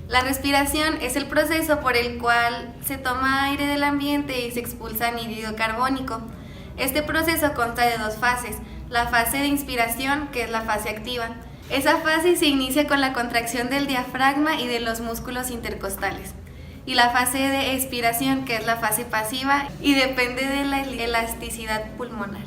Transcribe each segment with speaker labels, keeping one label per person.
Speaker 1: La respiración es el proceso por el cual se toma aire del ambiente y se expulsa anhídrido carbónico. Este proceso consta de dos fases, la fase de inspiración, que es la fase activa. Esa fase se inicia con la contracción del diafragma y de los músculos intercostales. Y la fase de expiración, que es la fase pasiva y depende de la elasticidad pulmonar.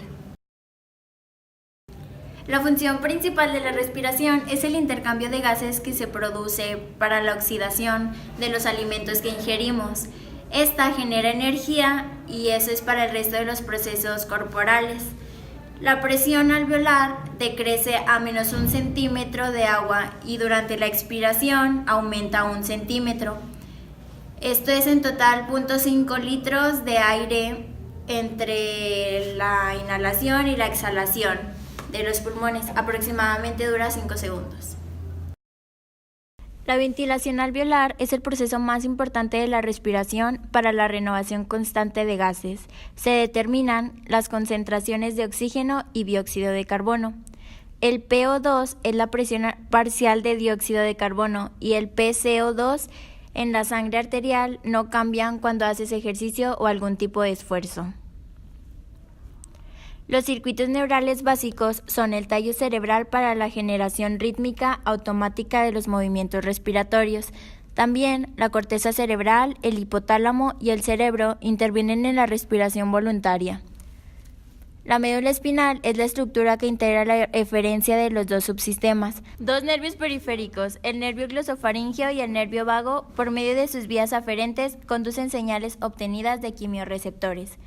Speaker 2: La función principal de la respiración es el intercambio de gases que se produce para la oxidación de los alimentos que ingerimos. Esta genera energía y eso es para el resto de los procesos corporales. La presión alveolar decrece a menos 1 centímetro de agua y durante la expiración aumenta 1 centímetro. Esto es en total 0.5 litros de aire entre la inhalación y la exhalación de los pulmones. Aproximadamente dura 5 segundos. La ventilación alveolar es el proceso más importante de la respiración para la renovación constante de gases. Se determinan las concentraciones de oxígeno y dióxido de carbono. El PO2 es la presión parcial de dióxido de carbono y el PCO2 en la sangre arterial no cambian cuando haces ejercicio o algún tipo de esfuerzo. Los circuitos neurales básicos son el tallo cerebral para la generación rítmica automática de los movimientos respiratorios. También la corteza cerebral, el hipotálamo y el cerebro intervienen en la respiración voluntaria. La médula espinal es la estructura que integra la eferencia de los dos subsistemas. Dos nervios periféricos, el nervio glosofaríngeo y el nervio vago, por medio de sus vías aferentes, conducen señales obtenidas de quimiorreceptores.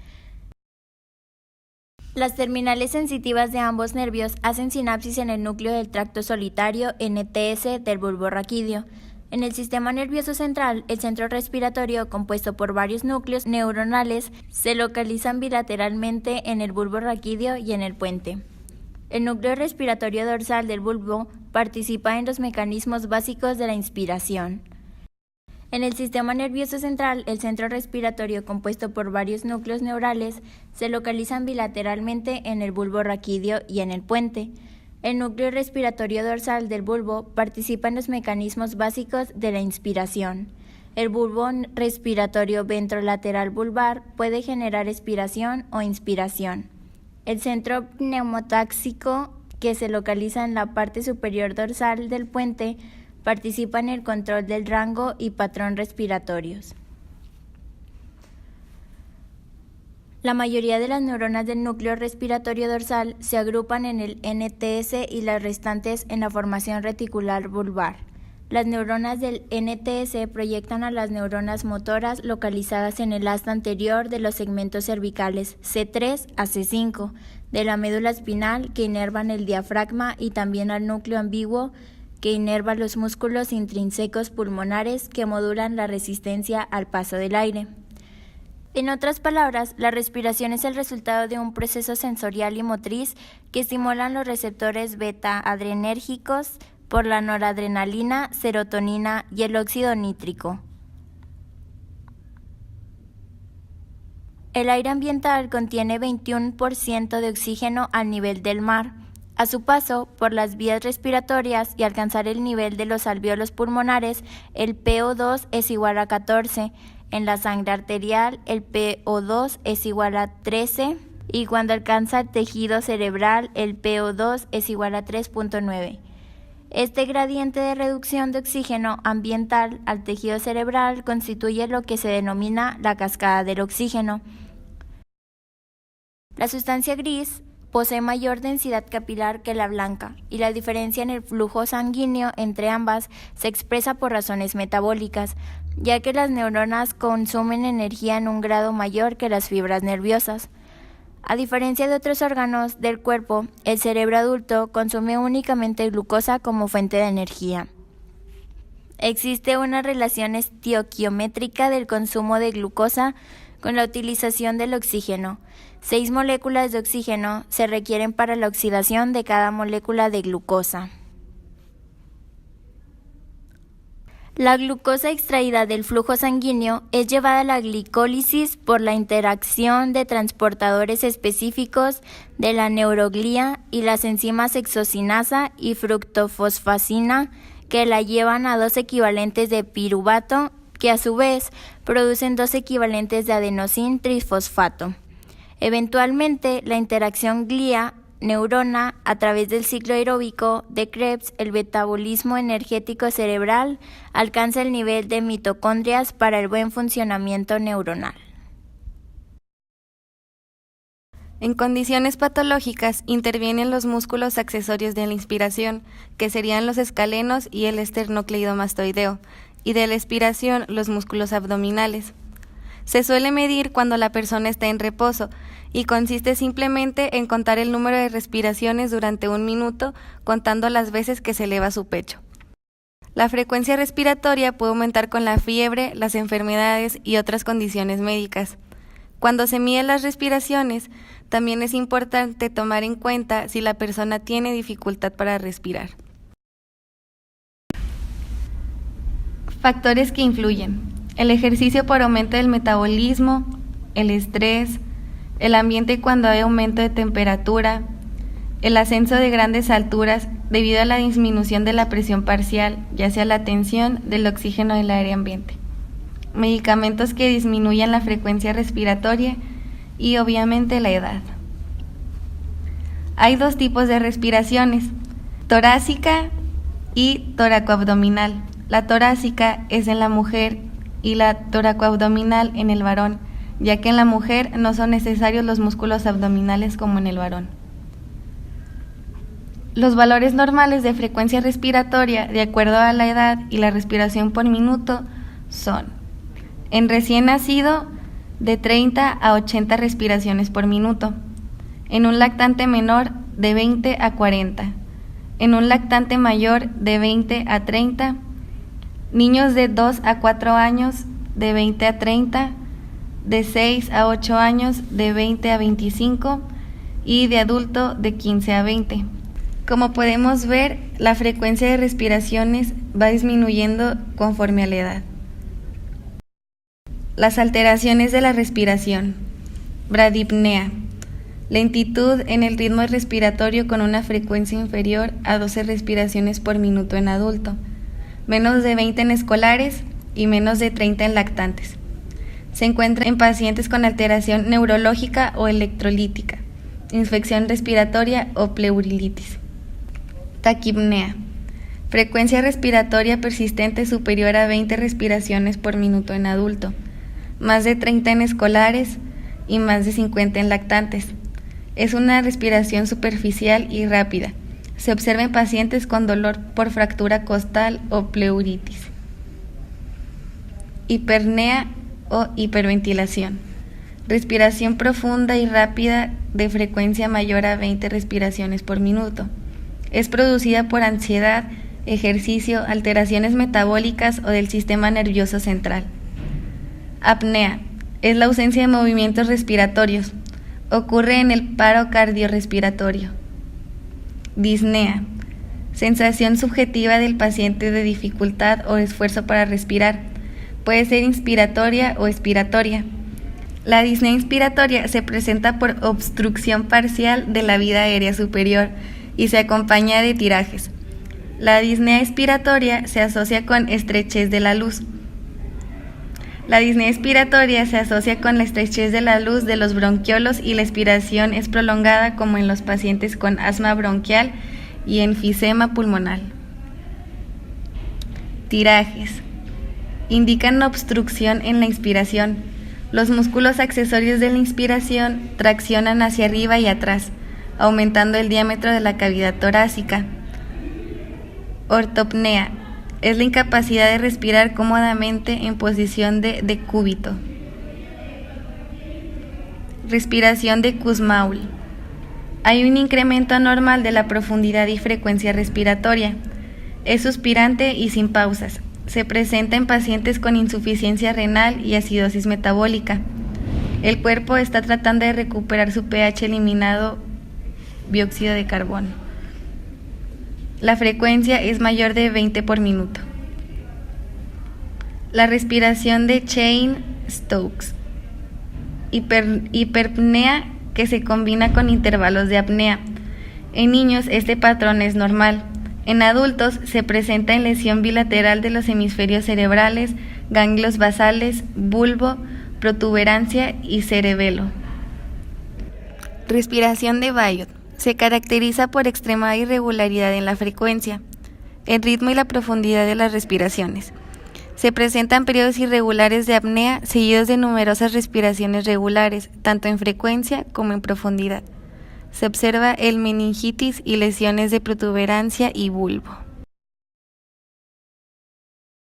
Speaker 2: Las terminales sensitivas de ambos nervios hacen sinapsis en el núcleo del tracto solitario NTS del bulbo raquídeo. En el sistema nervioso central, el centro respiratorio, compuesto por varios núcleos neuronales, se localizan bilateralmente en el bulbo raquídeo y en el puente. El núcleo respiratorio dorsal del bulbo participa en los mecanismos básicos de la inspiración. En el sistema nervioso central, el centro respiratorio, compuesto por varios núcleos neurales, se localizan bilateralmente en el bulbo raquídeo y en el puente. El núcleo respiratorio dorsal del bulbo participa en los mecanismos básicos de la inspiración. El bulbo respiratorio ventrolateral bulbar puede generar expiración o inspiración. El centro pneumotáxico, que se localiza en la parte superior dorsal del puente, participa en el control del rango y patrón respiratorios. La mayoría de las neuronas del núcleo respiratorio dorsal se agrupan en el NTS y las restantes en la formación reticular bulbar. Las neuronas del NTS proyectan a las neuronas motoras localizadas en el asta anterior de los segmentos cervicales C3 a C5 de la médula espinal que inervan el diafragma y también al núcleo ambiguo que inerva los músculos intrínsecos pulmonares que modulan la resistencia al paso del aire. En otras palabras, la respiración es el resultado de un proceso sensorial y motriz que estimulan los receptores beta-adrenérgicos por la noradrenalina, serotonina y el óxido nítrico. El aire ambiental contiene 21% de oxígeno al nivel del mar. A su paso por las vías respiratorias y alcanzar el nivel de los alvéolos pulmonares, el PO2 es igual a 14. En la sangre arterial, el PO2 es igual a 13 y cuando alcanza el tejido cerebral, el PO2 es igual a 3.9. Este gradiente de reducción de oxígeno ambiental al tejido cerebral constituye lo que se denomina la cascada del oxígeno. La sustancia gris posee mayor densidad capilar que la blanca y la diferencia en el flujo sanguíneo entre ambas se expresa por razones metabólicas, ya que las neuronas consumen energía en un grado mayor que las fibras nerviosas. A diferencia de otros órganos del cuerpo, el cerebro adulto consume únicamente glucosa como fuente de energía. Existe una relación estequiométrica del consumo de glucosa con la utilización del oxígeno. 6 moléculas de oxígeno se requieren para la oxidación de cada molécula de glucosa. La glucosa extraída del flujo sanguíneo es llevada a la glicólisis por la interacción de transportadores específicos de la neuroglía y las enzimas hexocinasa y fructofosfacina que la llevan a 2 equivalentes de piruvato, que a su vez producen 2 equivalentes de adenosín trifosfato. Eventualmente, la interacción glía-neurona a través del ciclo aeróbico de Krebs, el metabolismo energético cerebral, alcanza el nivel de mitocondrias para el buen funcionamiento neuronal.
Speaker 1: En condiciones patológicas intervienen los músculos accesorios de la inspiración, que serían los escalenos y el esternocleidomastoideo, y de la expiración los músculos abdominales. Se suele medir cuando la persona está en reposo y consiste simplemente en contar el número de respiraciones durante 1 minuto, contando las veces que se eleva su pecho. La frecuencia respiratoria puede aumentar con la fiebre, las enfermedades y otras condiciones médicas. Cuando se miden las respiraciones, también es importante tomar en cuenta si la persona tiene dificultad para respirar. Factores que influyen: el ejercicio por aumento del metabolismo, el estrés, el ambiente cuando hay aumento de temperatura, el ascenso de grandes alturas debido a la disminución de la presión parcial, ya sea la tensión del oxígeno del aire ambiente, medicamentos que disminuyan la frecuencia respiratoria y obviamente la edad. Hay 2 tipos de respiraciones: torácica y toracoabdominal. La torácica es en la mujer y la toracoabdominal en el varón, ya que en la mujer no son necesarios los músculos abdominales como en el varón. Los valores normales de frecuencia respiratoria, de acuerdo a la edad y la respiración por minuto, son: en recién nacido, de 30 a 80 respiraciones por minuto; en un lactante menor, de 20 a 40; en un lactante mayor, de 20 a 30; niños de 2 a 4 años, de 20 a 30; de 6 a 8 años, de 20 a 25; y de adulto, de 15 a 20. Como podemos ver, la frecuencia de respiraciones va disminuyendo conforme a la edad. Las alteraciones de la respiración. Bradipnea. Lentitud en el ritmo respiratorio con una frecuencia inferior a 12 respiraciones por minuto en adulto, menos de 20 en escolares y menos de 30 en lactantes. Se encuentra en pacientes con alteración neurológica o electrolítica, infección respiratoria o pleurilitis. Taquipnea. Frecuencia respiratoria persistente superior a 20 respiraciones por minuto en adulto, más de 30 en escolares y más de 50 en lactantes. Es una respiración superficial y rápida. Se observa en pacientes con dolor por fractura costal o pleuritis. Hipernea o hiperventilación. Respiración profunda y rápida de frecuencia mayor a 20 respiraciones por minuto. Es producida por ansiedad, ejercicio, alteraciones metabólicas o del sistema nervioso central. Apnea. Es la ausencia de movimientos respiratorios. Ocurre en el paro cardiorrespiratorio. Disnea. Sensación subjetiva del paciente de dificultad o esfuerzo para respirar. Puede ser inspiratoria o expiratoria. La disnea inspiratoria se presenta por obstrucción parcial de la vía aérea superior y se acompaña de tirajes. La disnea expiratoria se asocia con estrechez de la luz. La disnea expiratoria se asocia con la estrechez de la luz de los bronquiolos y la expiración es prolongada como en los pacientes con asma bronquial y enfisema pulmonar. Tirajes. Indican obstrucción en la inspiración. Los músculos accesorios de la inspiración traccionan hacia arriba y atrás, aumentando el diámetro de la cavidad torácica. Ortopnea. Es la incapacidad de respirar cómodamente en posición de decúbito. Respiración de Kussmaul. Hay un incremento anormal de la profundidad y frecuencia respiratoria. Es suspirante y sin pausas. Se presenta en pacientes con insuficiencia renal y acidosis metabólica. El cuerpo está tratando de recuperar su pH eliminado dióxido de carbono. La frecuencia es mayor de 20 por minuto. La respiración de Cheyne-Stokes. Hiperpnea que se combina con intervalos de apnea. En niños este patrón es normal. En adultos se presenta en lesión bilateral de los hemisferios cerebrales, ganglios basales, bulbo, protuberancia y cerebelo. Respiración de Biot. Se caracteriza por extrema irregularidad en la frecuencia, el ritmo y la profundidad de las respiraciones. Se presentan periodos irregulares de apnea seguidos de numerosas respiraciones regulares, tanto en frecuencia como en profundidad. Se observa el meningitis y lesiones de protuberancia y bulbo.